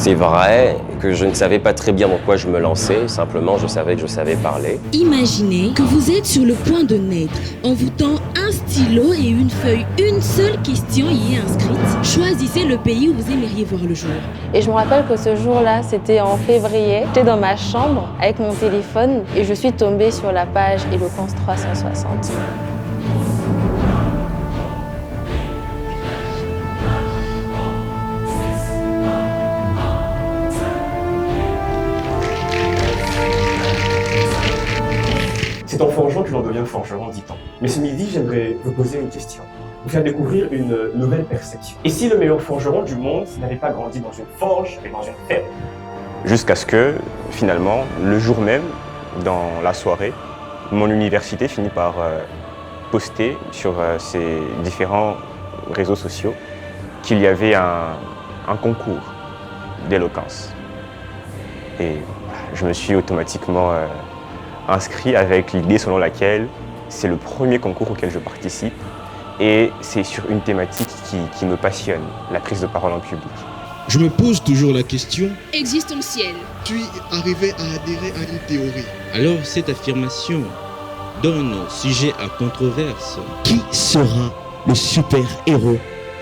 C'est vrai que je ne savais pas très bien dans quoi je me lançais, simplement je savais que je savais parler. Imaginez que vous êtes sur le point de naître. On vous tend un stylo et une feuille. Une seule question y est inscrite. Choisissez le pays où vous aimeriez voir le jour. Et je me rappelle que ce jour-là, c'était en février. J'étais dans ma chambre avec mon téléphone et je suis tombée sur la page Éloquence 360. C'est en forgeant que l'on devient forgeron, dit-on. Mais ce midi, j'aimerais vous poser une question. Vous faire découvrir une nouvelle perception. Et si le meilleur forgeron du monde n'avait pas grandi dans une forge, mais dans une ferme? Jusqu'à ce que, finalement, le jour même, dans la soirée, mon université finit par poster sur ses différents réseaux sociaux qu'il y avait un concours d'éloquence. Et je me suis automatiquement inscrit avec l'idée selon laquelle c'est le premier concours auquel je participe et c'est sur une thématique qui me passionne, la prise de parole en public. Je me pose toujours la question Existentielle. puis arrivé à adhérer à une théorie. Alors cette affirmation donne sujet à controverse. Qui sera le super-héros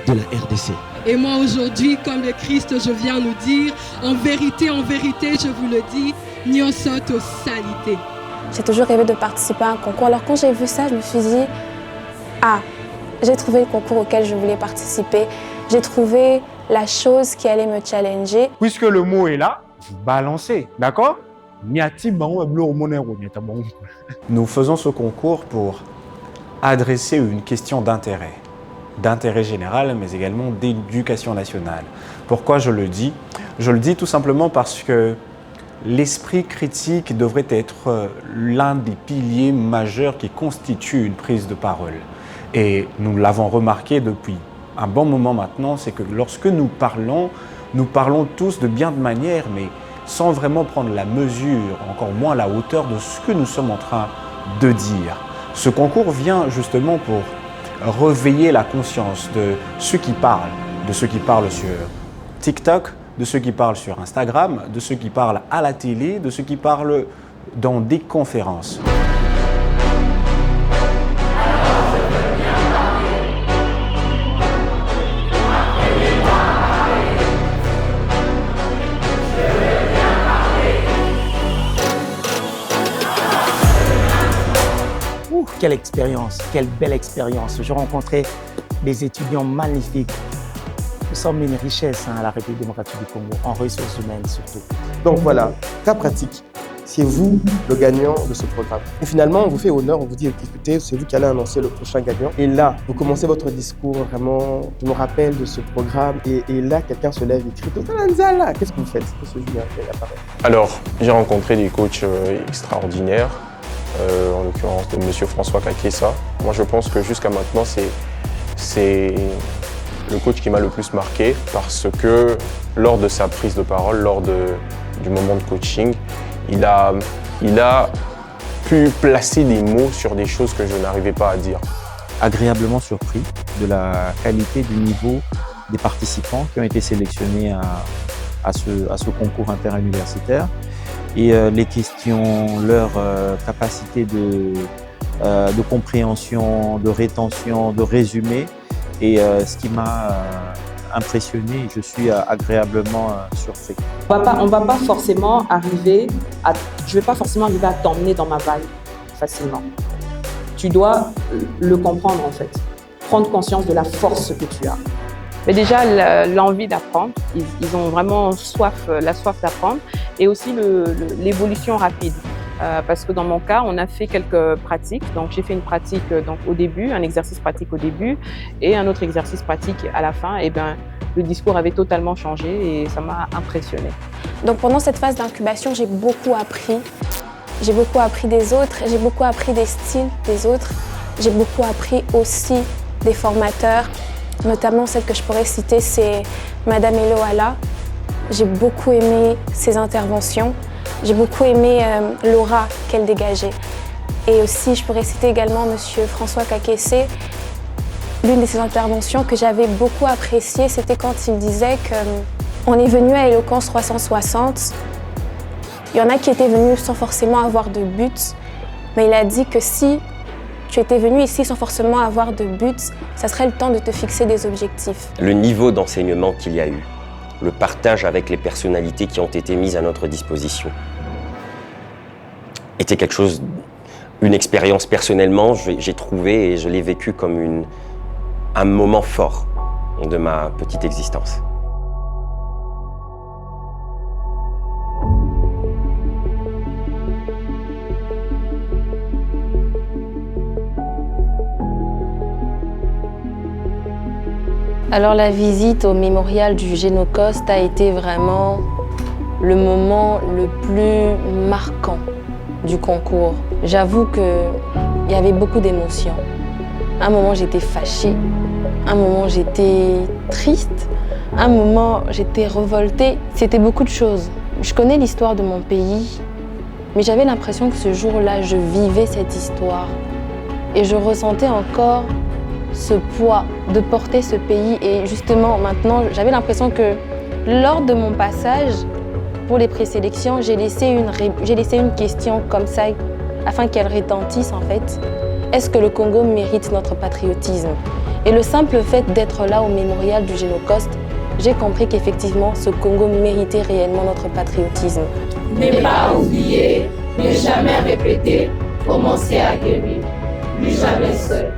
de la RDC? Et moi aujourd'hui, comme le Christ, je viens nous dire, en vérité, je vous le dis, nyonso salité. J'ai toujours rêvé de participer à un concours. Alors quand j'ai vu ça, je me suis dit, ah, j'ai trouvé le concours auquel je voulais participer. J'ai trouvé la chose qui allait me challenger. Puisque le mot est là, vous balancez, d'accord? Nous faisons ce concours pour adresser une question d'intérêt général, mais également d'éducation nationale. Pourquoi je le dis? Je le dis tout simplement parce que l'esprit critique devrait être l'un des piliers majeurs qui constituent une prise de parole. Et nous l'avons remarqué depuis un bon moment maintenant, c'est que lorsque nous parlons tous de bien de manière, mais sans vraiment prendre la mesure, encore moins la hauteur de ce que nous sommes en train de dire. Ce concours vient justement pour réveiller la conscience de ceux qui parlent, de ceux qui parlent sur TikTok, de ceux qui parlent sur Instagram, de ceux qui parlent à la télé, de ceux qui parlent dans des conférences. Quelle expérience, quelle belle expérience. J'ai rencontré des étudiants magnifiques. Nous sommes une richesse à la République démocratique du Congo, en ressources humaines surtout. Donc voilà, cas pratique. C'est vous le gagnant de ce programme. Et finalement, on vous fait honneur, on vous dit, écoutez, c'est vous qui allez annoncer le prochain gagnant. Et là, vous commencez votre discours vraiment, je me rappelle de ce programme. Et là, quelqu'un se lève et crie, Totalanzala, qu'est-ce que vous faites? Qu'est-ce que Julien apparaît? Alors, j'ai rencontré des coachs extraordinaires, en l'occurrence de M. François Kakessa. Moi, je pense que jusqu'à maintenant, c'est le coach qui m'a le plus marqué parce que lors de sa prise de parole, lors du moment de coaching, il a pu placer des mots sur des choses que je n'arrivais pas à dire. Agréablement surpris de la qualité du niveau des participants qui ont été sélectionnés à ce concours interuniversitaire. Et les questions, leur capacité de compréhension, de rétention, de résumé. Et ce qui m'a impressionné, je suis agréablement surpris. On va pas forcément arriver je vais pas forcément arriver à t'emmener dans ma vague facilement. Tu dois le comprendre en fait, prendre conscience de la force que tu as. Mais déjà, l'envie d'apprendre, ils ont vraiment la soif d'apprendre et aussi l'évolution rapide. Parce que dans mon cas, on a fait quelques pratiques. Donc, j'ai fait une pratique au début, un exercice pratique au début et un autre exercice pratique à la fin. Et le discours avait totalement changé et ça m'a impressionnée. Donc pendant cette phase d'incubation, j'ai beaucoup appris. J'ai beaucoup appris des autres, j'ai beaucoup appris des styles des autres. J'ai beaucoup appris aussi des formateurs. Notamment celle que je pourrais citer, c'est Madame Eloala. J'ai beaucoup aimé ses interventions. J'ai beaucoup aimé l'aura qu'elle dégageait. Et aussi, je pourrais citer également Monsieur François Kakessa. L'une de ses interventions que j'avais beaucoup appréciée, c'était quand il disait que On est venu à Éloquence 360. Il y en a qui étaient venus sans forcément avoir de but, mais il a dit que si tu étais venu ici sans forcément avoir de but, ça serait le temps de te fixer des objectifs. Le niveau d'enseignement qu'il y a eu, le partage avec les personnalités qui ont été mises à notre disposition, était quelque chose, une expérience personnellement, j'ai trouvé et je l'ai vécu comme un moment fort de ma petite existence. Alors la visite au mémorial du Génocoste a été vraiment le moment le plus marquant du concours. J'avoue qu'il y avait beaucoup d'émotions. À un moment j'étais fâchée, à un moment j'étais triste, à un moment j'étais révoltée. C'était beaucoup de choses. Je connais l'histoire de mon pays, mais j'avais l'impression que ce jour-là, je vivais cette histoire. Et je ressentais encore ce poids de porter ce pays. Et justement, maintenant, j'avais l'impression que lors de mon passage pour les présélections, j'ai laissé une question comme ça, afin qu'elle retentisse en fait. Est-ce que le Congo mérite notre patriotisme? Et le simple fait d'être là au mémorial du Génocoste, j'ai compris qu'effectivement, ce Congo méritait réellement notre patriotisme. Ne pas oublier, ne jamais répéter, commencer à guérir, plus jamais seul.